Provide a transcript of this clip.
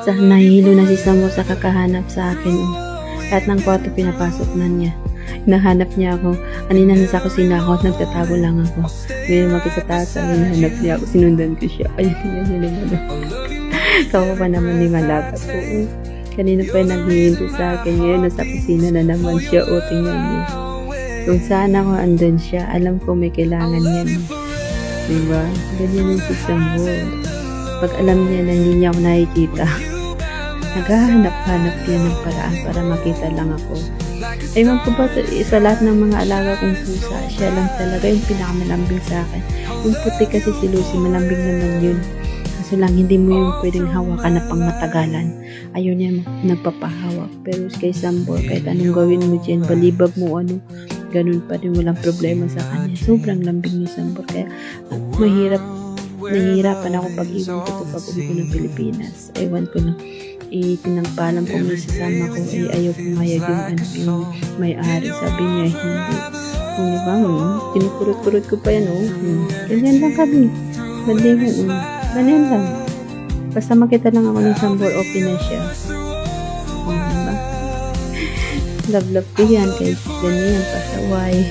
Sa nahihilo na si Samo sa kakahanap sa akin. Oh. Lahat ng kwarto pinapasok na niya. Nahanap niya ako. Kanina nasa kusina ako at nagtatago lang ako. Ngayon makita taas ang hinahanap niya ako. Sinundan ko siya. Ayun yun yung ano. Kawa pa naman ni Malaga po. Kanina pa yung naghihintay sa akin. Ngayon nasa kusina na naman siya. O tingnan niyo. Kung saan ako andun siya, alam ko may kailangan yan. Diba? Ganyan yung si Sambo. Pag alam niya na hindi niya ako nakikita, naghahanap-hanap yan ng paraan para makita lang ako. Ewan ko ba sa lahat ng mga alaga kong pusa, siya lang talaga yung pinakamalambing sa akin. Yung puti kasi si Lucy, malambing naman yun. Kaso lang, hindi mo yung pwedeng hawakan na pang matagalan. Ayaw niya nagpapahawak. Pero kay Sambo, kahit anong gawin mo dyan, balibag mo ano, ganun pa rin, walang problema sa kanya. Sobrang lambing ni Sambo. Kaya nahihirapan ako pag-iwan ko ito pag uwi ko ng Pilipinas. Ewan ko na. Pinagpalam ko may sasama ko. Ayaw pumayag yung may-ari. Sabi niya, hindi. Kung diba, kinukurot-kurot ko pa yan, ganyan lang kami. Ganyan lang. Basta makita lang ako ng Sambo, okay na siya. Diba? Love ko yan, kahit ganyan, pasaway.